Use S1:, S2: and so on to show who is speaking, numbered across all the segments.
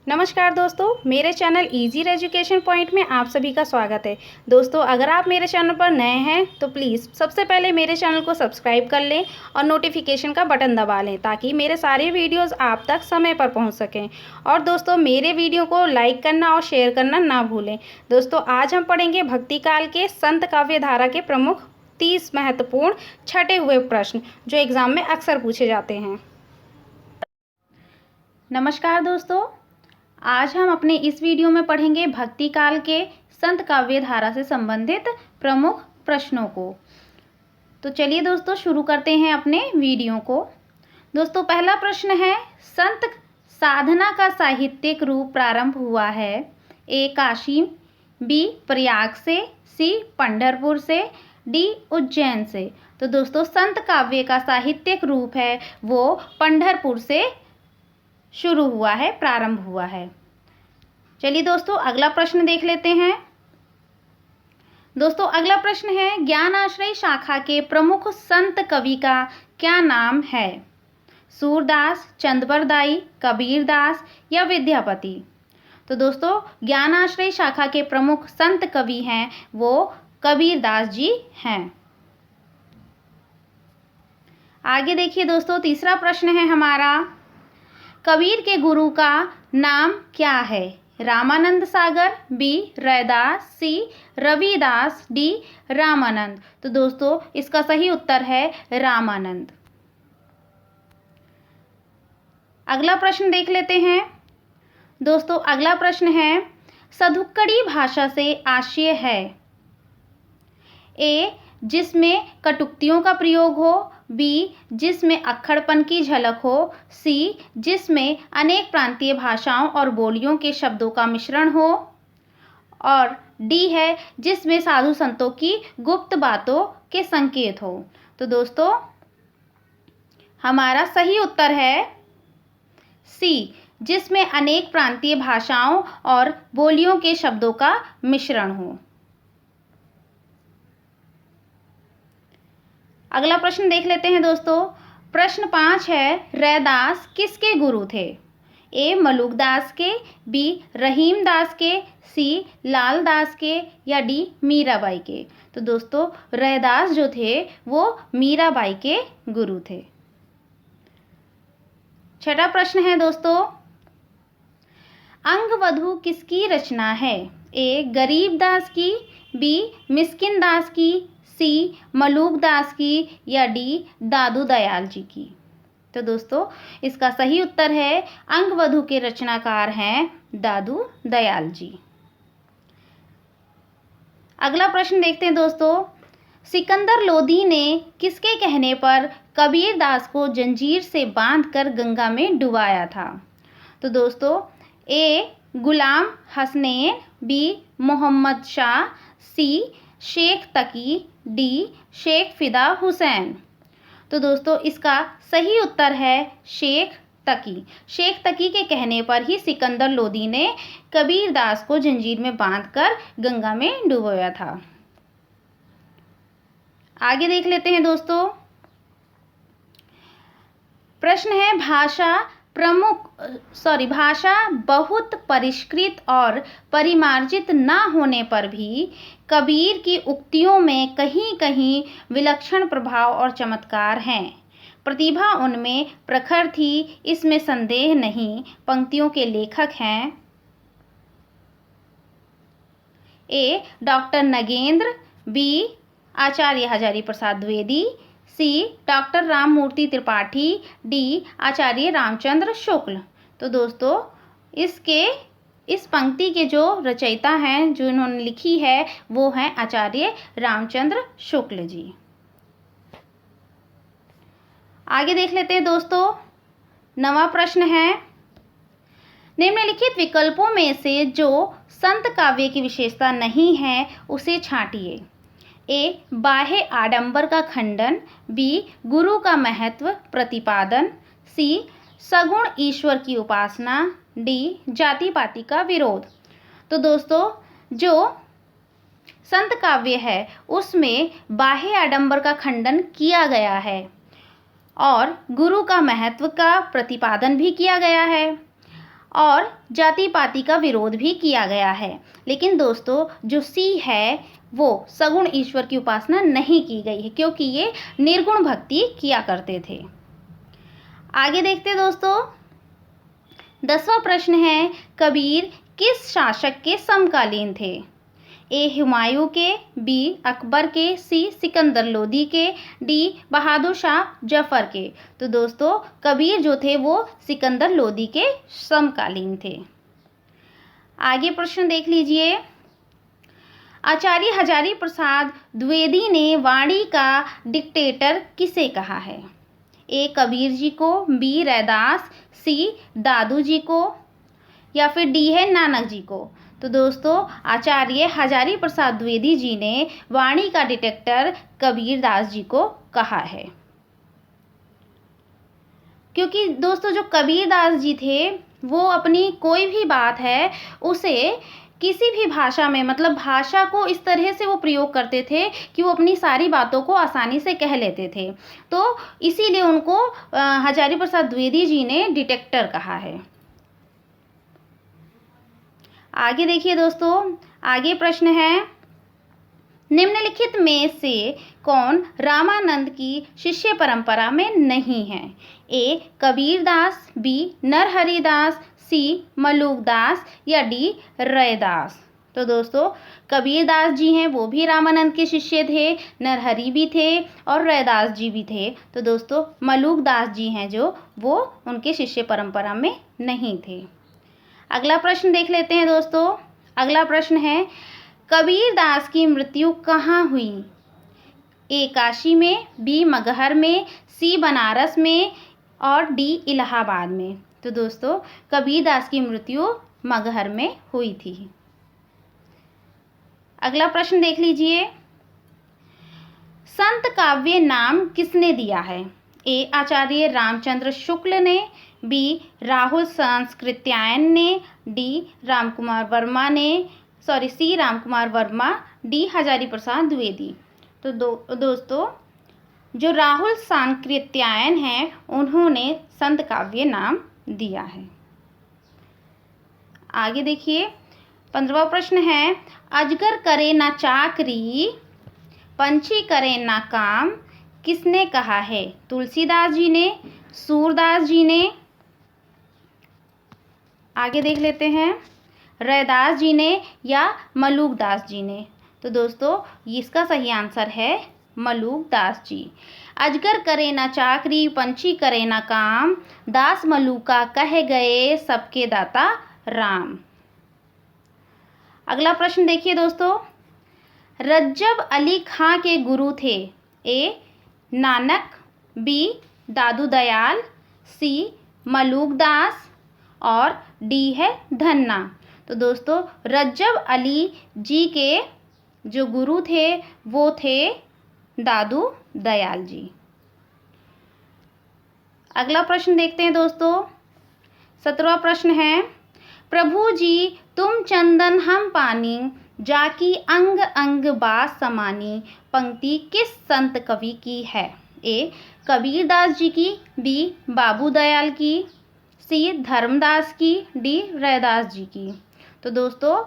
S1: नमस्कार दोस्तों, मेरे चैनल इजी एजुकेशन पॉइंट में आप सभी का स्वागत है। दोस्तों, अगर आप मेरे चैनल पर नए हैं तो प्लीज़ सबसे पहले मेरे चैनल को सब्सक्राइब कर लें और नोटिफिकेशन का बटन दबा लें ताकि मेरे सारे वीडियोस आप तक समय पर पहुंच सकें। और दोस्तों, मेरे वीडियो को लाइक करना और शेयर करना ना भूलें। दोस्तों, आज हम पढ़ेंगे भक्ति काल के संत काव्य धारा के प्रमुख 30 महत्वपूर्ण छटे हुए प्रश्न जो एग्ज़ाम में अक्सर पूछे जाते हैं। नमस्कार दोस्तों, आज हम अपने इस वीडियो में पढ़ेंगे भक्ति काल के संत काव्य धारा से संबंधित प्रमुख प्रश्नों को। तो चलिए दोस्तों, शुरू करते हैं अपने वीडियो को। दोस्तों, पहला प्रश्न है, संत साधना का साहित्यिक रूप प्रारंभ हुआ है? ए काशी, बी प्रयाग से, सी पंढरपुर से, डी उज्जैन से। तो दोस्तों, संत काव्य का साहित्यिक रूप है वो पंढरपुर से शुरू हुआ है, प्रारंभ हुआ है। चलिए दोस्तों, अगला प्रश्न देख लेते हैं। दोस्तों, अगला प्रश्न है, ज्ञानाश्रय शाखा के प्रमुख संत कवि का क्या नाम है? सूरदास, चंदबरदाई, कबीरदास या विद्यापति। तो दोस्तों, ज्ञानाश्रय शाखा के प्रमुख संत कवि हैं वो कबीरदास जी हैं। आगे देखिए दोस्तों, तीसरा प्रश्न है हमारा, कबीर के गुरु का नाम क्या है? रामानंद सागर, बी रैदास, सी रविदास, डी रामानंद। तो दोस्तों, इसका सही उत्तर है रामानंद। अगला प्रश्न देख लेते हैं। दोस्तों, अगला प्रश्न है, सधुक्कड़ी भाषा से आशय है? ए जिसमें कटुक्तियों का प्रयोग हो, बी जिसमें अक्खड़पन की झलक हो, सी जिसमें अनेक प्रांतीय भाषाओं और बोलियों के शब्दों का मिश्रण हो, और डी है जिसमें साधु संतों की गुप्त बातों के संकेत हो। तो दोस्तों, हमारा सही उत्तर है सी, जिसमें अनेक प्रांतीय भाषाओं और बोलियों के शब्दों का मिश्रण हो। अगला प्रश्न देख लेते हैं दोस्तों। प्रश्न 5 है, रैदास किसके गुरु थे? ए मलुकदास के, बी रहीमदास के, सी लालदास के या डी मीराबाई के। तो दोस्तों, रैदास जो थे वो मीराबाई के गुरु थे। छठा प्रश्न है दोस्तों, अंगवधु किसकी रचना है? ए गरीबदास की, बी मिस्किनदास की, सी मलूकदास की या डी दादू दयाल जी की। तो दोस्तों, इसका सही उत्तर है अंगवधु के रचनाकार हैं दादू दयाल जी। अगला प्रश्न देखते हैं दोस्तों, सिकंदर लोधी ने किसके कहने पर कबीरदास को जंजीर से बांधकर गंगा में डुबाया था? तो दोस्तों, ए गुलाम हसनैन, बी मोहम्मद शाह, सी शेख तकी, डी शेख फिदा हुसैन। तो दोस्तों, इसका सही उत्तर है शेख तकी। शेख तकी के कहने पर ही सिकंदर लोधी ने कबीरदास को जंजीर में बांधकर गंगा में डुबोया था। आगे देख लेते हैं दोस्तों। प्रश्न है, भाषा बहुत परिष्कृत और परिमार्जित न होने पर भी कबीर की उक्तियों में कहीं कहीं विलक्षण प्रभाव और चमत्कार हैं। प्रतिभा उनमें प्रखर थी, इसमें संदेह नहीं। पंक्तियों के लेखक हैं ए डॉक्टर नगेंद्र, बी आचार्य हजारी प्रसाद द्विवेदी, सी डॉक्टर राममूर्ति त्रिपाठी, डी आचार्य रामचंद्र शुक्ल। तो दोस्तों, इस पंक्ति के जो रचयिता हैं, जो इन्होंने लिखी है, वो हैं आचार्य रामचंद्र शुक्ल जी। आगे देख लेते हैं दोस्तों। 9वां प्रश्न है, निम्नलिखित विकल्पों में से जो संत काव्य की विशेषता नहीं है उसे छांटिए। ए बाह्य आडंबर का खंडन, बी गुरु का महत्व प्रतिपादन, सी सगुण ईश्वर की उपासना, डी जाति पाति का विरोध। तो दोस्तों, जो संत काव्य है उसमें बाह्य आडंबर का खंडन किया गया है और गुरु का महत्व का प्रतिपादन भी किया गया है और जाति पाति का विरोध भी किया गया है। लेकिन दोस्तों जो सी है वो सगुण ईश्वर की उपासना नहीं की गई है, क्योंकि ये निर्गुण भक्ति किया करते थे। आगे देखते दोस्तों, 10वां प्रश्न है, कबीर किस शासक के समकालीन थे? ए हुमायूं के, बी अकबर के, सी सिकंदर लोदी के, डी बहादुर शाह जफर के। तो दोस्तों कबीर जो थे वो सिकंदर लोदी के समकालीन थे। आगे प्रश्न देख लीजिए, आचार्य हजारी प्रसाद द्विवेदी ने वाणी का डिक्टेटर किसे कहा है? ए कबीर जी को, बी रैदास, सी दादू जी को, या फिर डी है नानक जी को। तो दोस्तों आचार्य हजारी प्रसाद द्विवेदी जी ने वाणी का डिटेक्टर कबीर दास जी को कहा है, क्योंकि दोस्तों जो कबीर दास जी थे वो अपनी कोई भी बात है उसे किसी भी भाषा में, मतलब भाषा को इस तरह से वो प्रयोग करते थे कि वो अपनी सारी बातों को आसानी से कह लेते थे। तो इसीलिए उनको हजारी प्रसाद द्विवेदी जी ने डिटेक्टर कहा है। आगे देखिए दोस्तों, आगे प्रश्न है, निम्नलिखित में से कौन रामानंद की शिष्य परंपरा में नहीं है? ए कबीरदास, बी नरहरिदास, सी मलूकदास, या डी रैदास। तो दोस्तों कबीरदास जी हैं वो भी रामानंद के शिष्य थे, नरहरि भी थे और रैदास जी भी थे। तो दोस्तों मलूकदास जी हैं जो वो उनके शिष्य परंपरा में नहीं थे। अगला प्रश्न देख लेते हैं दोस्तों। अगला प्रश्न है, कबीरदास की मृत्यु कहाँ हुई? ए काशी में, बी मगहर में, सी बनारस में और डी इलाहाबाद में। तो दोस्तों कबीरदास की मृत्यु मगहर में हुई थी। अगला प्रश्न देख लीजिए, संत काव्य नाम किसने दिया है? ए आचार्य रामचंद्र शुक्ल ने, बी राहुल सांस्कृत्यायन ने, डी रामकुमार वर्मा ने, सी रामकुमार वर्मा, डी हजारी प्रसाद द्विवेदी। तो दोस्तों जो राहुल सांकृत्यायन हैं उन्होंने संत काव्य नाम दिया है। आगे देखिए 15वां प्रश्न है, अजगर करे ना चाकरी, पंछी करे ना काम, किसने कहा है? तुलसीदास जी ने, सूरदास जी ने, आगे देख लेते हैं, रैदास जी ने या मलूकदास जी ने। तो दोस्तों इसका सही आंसर है मलूकदास जी। अजगर करे ना चाकरी, पंछी करे ना काम, दास मलूका कह गए सबके दाता राम। अगला प्रश्न देखिए दोस्तों, रज्जब अली खां के गुरु थे? ए नानक, बी दादू दयाल, सी मलूकदास और डी है धन्ना। तो दोस्तों रज्जब अली जी के जो गुरु थे वो थे दादू दयाल जी। अगला प्रश्न देखते हैं दोस्तों, 17वां प्रश्न है, प्रभु जी तुम चंदन हम पानी, जाकी अंग अंग बास समानी, पंक्ति किस संत कवि की है? ए कबीरदास जी की, बी बाबू दयाल की, सी धर्मदास की, डी रैदास जी की। तो दोस्तों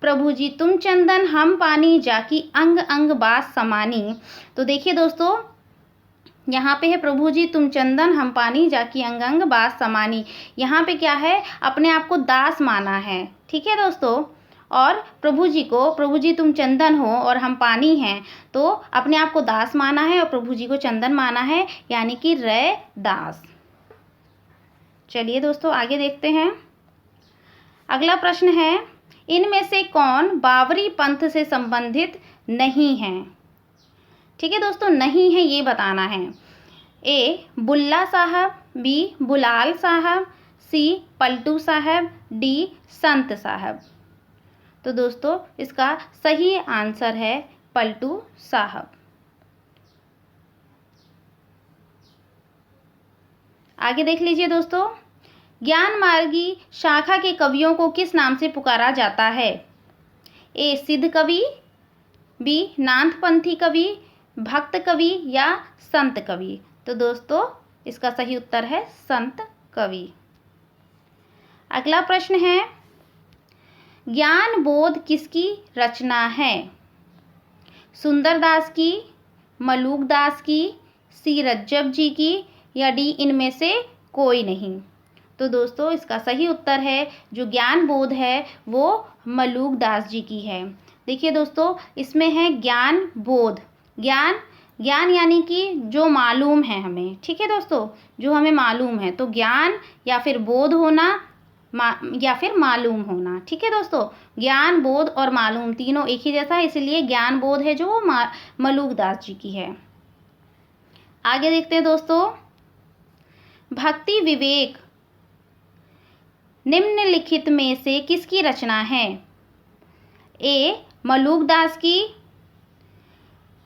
S1: प्रभु जी तुम चंदन हम पानी, जाकी अंग अंग बास समानी। तो देखिए दोस्तों यहाँ पे है प्रभु जी तुम चंदन हम पानी, जाकी अंग अंग बास समानी। यहाँ पे क्या है, अपने आप को दास माना है, ठीक है दोस्तों। और प्रभु जी को, प्रभु जी तुम चंदन हो और हम पानी हैं, तो अपने आप को दास माना है और प्रभु जी को चंदन माना है, यानी कि रैदास। चलिए दोस्तों आगे देखते हैं। अगला प्रश्न है, इनमें से कौन बावरी पंथ से संबंधित नहीं है? ठीक है दोस्तों, नहीं है ये बताना है। ए बुल्ला साहब, बी बुलाल साहब, सी पलटू साहब, डी संत साहब। तो दोस्तों इसका सही आंसर है पलटू साहब। आगे देख लीजिए दोस्तों, ज्ञान मार्गी शाखा के कवियों को किस नाम से पुकारा जाता है? ए सिद्ध कवि, बी नाथपंथी कवि, भक्त कवि या संत कवि। तो दोस्तों इसका सही उत्तर है संत कवि। अगला प्रश्न है, ज्ञान बोध किसकी रचना है? सुंदरदास की, मलूकदास की, सी रज्जब जी की, या डी इनमें से कोई नहीं? तो दोस्तों इसका सही उत्तर है जो ज्ञान बोध है वो मलूकदास जी की है। देखिए दोस्तों, इसमें है ज्ञान बोध। ज्ञान ज्ञान यानी कि जो मालूम है हमें, ठीक है दोस्तों, जो हमें मालूम है। तो ज्ञान या फिर बोध होना या फिर मालूम होना, ठीक है दोस्तों। ज्ञान बोध और मालूम तीनों एक ही जैसा है, इसलिए ज्ञान बोध है जो वो मलूकदास जी की है। आगे देखते हैं दोस्तों, भक्ति विवेक निम्नलिखित में से किसकी रचना है? ए मलूकदास की,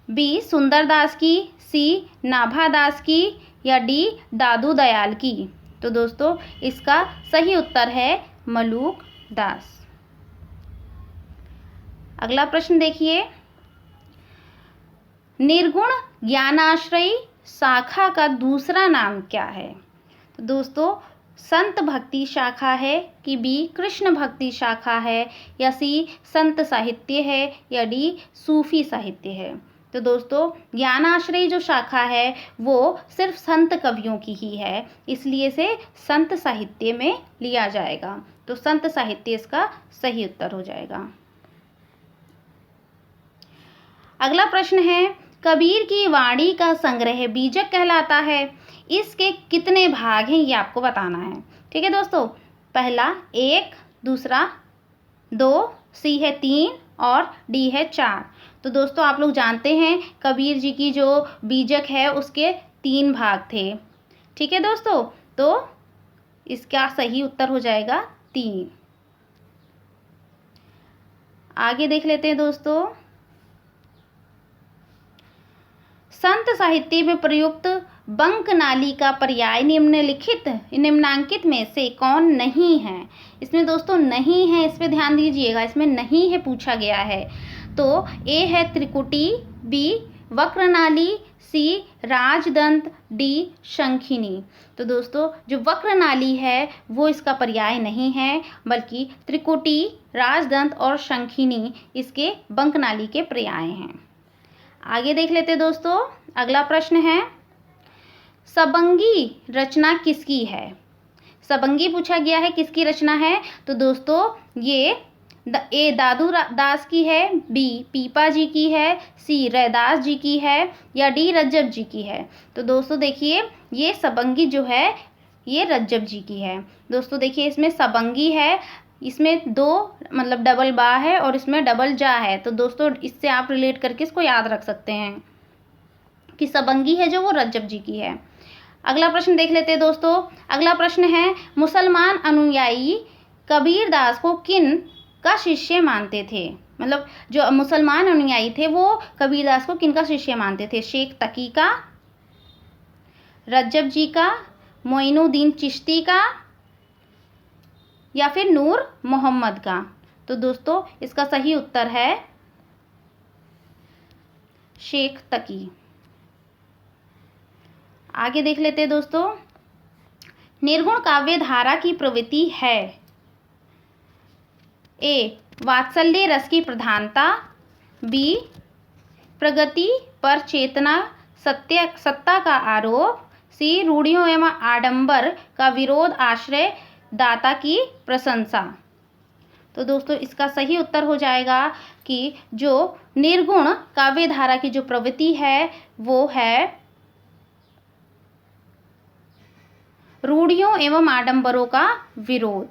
S1: बी सुंदरदास की, सी नाभादास की, या डी दादू दयाल की? तो दोस्तों इसका सही उत्तर है मलूकदास। अगला प्रश्न देखिए, निर्गुण ज्ञानाश्रयी शाखा का दूसरा नाम क्या है? तो दोस्तों संत भक्ति शाखा है कि बी कृष्ण भक्ति शाखा है, या सी संत साहित्य है, या डी सूफी साहित्य है? तो दोस्तों ज्ञानाश्रयी जो शाखा है वो सिर्फ संत कवियों की ही है, इसलिए से संत साहित्य में लिया जाएगा। तो संत साहित्य इसका सही उत्तर हो जाएगा। अगला प्रश्न है, कबीर की वाणी का संग्रह बीजक कहलाता है। इसके कितने भाग हैं ये आपको बताना है, ठीक है दोस्तों। पहला 1, दूसरा 2, सी है 3 और डी है 4। तो दोस्तों आप लोग जानते हैं कबीर जी की जो बीजक है उसके 3 भाग थे, ठीक है दोस्तों। तो इसका सही उत्तर हो जाएगा 3। आगे देख लेते हैं दोस्तों, संत साहित्य में प्रयुक्त बंकनाली का पर्याय निम्नांकित में से कौन नहीं है? इसमें दोस्तों नहीं है, इस पे ध्यान दीजिएगा, इसमें नहीं है पूछा गया है। तो ए है त्रिकुटी, बी वक्रनाली, सी राजदंत, डी शंखिनी। तो दोस्तों जो वक्रनाली है वो इसका पर्याय नहीं है, बल्कि त्रिकुटी, राजदंत और शंखिनी इसके बंकनाली के पर्याय हैं। आगे देख लेते हैं दोस्तों, अगला प्रश्न है, सबंगी रचना किसकी है? सबंगी पूछा गया है, किसकी रचना है? तो दोस्तों ये ए दादू दास की है, बी पीपा जी की है, सी रैदास जी की है, या डी रज्जब जी की है? तो दोस्तों देखिए ये सबंगी जो है ये रज्जब जी की है। दोस्तों देखिए इसमें सबंगी है, इसमें 2 मतलब डबल बा है और इसमें डबल जा है। तो दोस्तों इससे आप रिलेट करके इसको याद रख सकते हैं कि सबंगी है जो वो रज्जब जी की है। अगला प्रश्न देख लेते हैं दोस्तों। अगला प्रश्न है, मुसलमान अनुयायी कबीरदास को किन का शिष्य मानते थे? मतलब जो मुसलमान अनुयायी थे वो कबीरदास को किन का शिष्य मानते थे? शेख तकी का, रज्जब जी का, मोइनुद्दीन चिश्ती का, या फिर नूर मोहम्मद का? तो दोस्तों इसका सही उत्तर है शेख तकी। आगे देख लेते हैं दोस्तों, निर्गुण काव्य धारा की प्रवृत्ति है। ए वात्सल्य रस की प्रधानता, बी प्रगति पर चेतना सत्ता का आरोप, सी रूढ़ियों एवं आडंबर का विरोध आश्रय दाता की प्रशंसा। तो दोस्तों इसका सही उत्तर हो जाएगा कि जो निर्गुण काव्य धारा की जो प्रवृत्ति है वो है रूढ़ियों एवं आडंबरों का विरोध,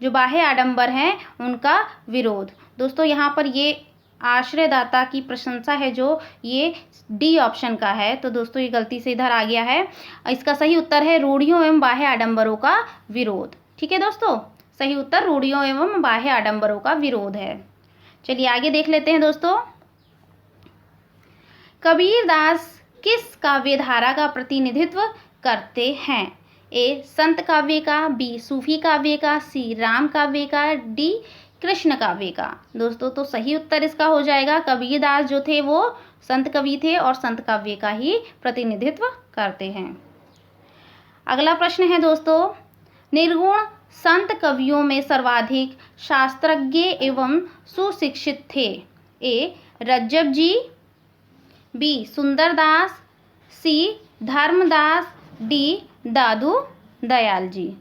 S1: जो बाह्य आडंबर हैं उनका विरोध। दोस्तों यहाँ पर ये आश्रयदाता की प्रशंसा है जो ये डी ऑप्शन का है। तो दोस्तों ये गलती से इधर आ गया है, इसका सही उत्तर है रूढ़ियों एवं बाह्य आडंबरों का विरोध। ठीक है दोस्तों, सही उत्तर रूढ़ियों एवं बाह्य आडंबरों का विरोध है। चलिए आगे देख लेते हैं दोस्तों, कबीरदास किस काव्य धारा का प्रतिनिधित्व करते हैं? ए संत काव्य का, बी सूफी काव्य का, सी राम काव्य का, डी कृष्ण काव्य का। दोस्तों तो सही उत्तर इसका हो जाएगा कबीरदास जो थे वो संत कवि थे और संत काव्य का ही प्रतिनिधित्व करते हैं। अगला प्रश्न है दोस्तों, निर्गुण संत कवियों में सर्वाधिक शास्त्रज्ञ एवं सुशिक्षित थे? ए रज्जब जी, बी सुंदरदास, सी धर्मदास, डी दादू दयाल जी।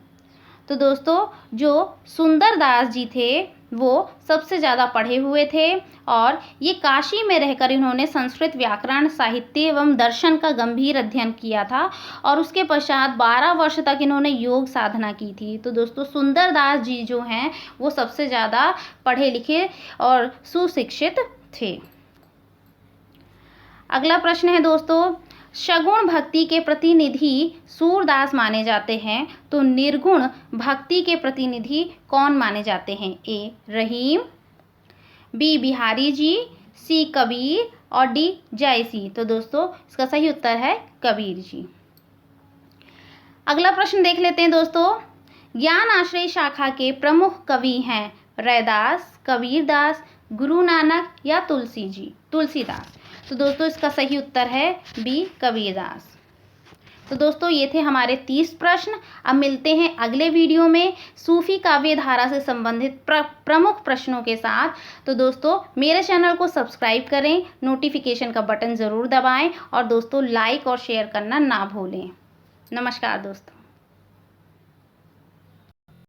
S1: तो दोस्तों जो सुंदरदास जी थे वो सबसे ज़्यादा पढ़े हुए थे और ये काशी में रहकर इन्होंने संस्कृत व्याकरण, साहित्य एवं दर्शन का गंभीर अध्ययन किया था और उसके पश्चात 12 वर्ष तक इन्होंने योग साधना की थी। तो दोस्तों सुंदरदास जी जो हैं वो सबसे ज़्यादा पढ़े लिखे और सुशिक्षित थे। अगला प्रश्न है दोस्तों, सगुण भक्ति के प्रतिनिधि सूरदास माने जाते हैं, तो निर्गुण भक्ति के प्रतिनिधि कौन माने जाते हैं? ए रहीम, बी बिहारी जी, सी कबीर और डी जयसी। तो दोस्तों इसका सही उत्तर है कबीर जी। अगला प्रश्न देख लेते हैं दोस्तों, ज्ञान आश्रय शाखा के प्रमुख कवि हैं रैदास, कबीरदास, गुरु नानक या तुलसीदास। तो दोस्तों इसका सही उत्तर है बी कबीरदास। तो दोस्तों ये थे हमारे 30 प्रश्न। अब मिलते हैं अगले वीडियो में सूफी काव्य धारा से संबंधित प्रमुख प्रश्नों के साथ। तो दोस्तों मेरे चैनल को सब्सक्राइब करें, नोटिफिकेशन का बटन ज़रूर दबाएं और दोस्तों लाइक और शेयर करना ना भूलें। नमस्कार दोस्तों।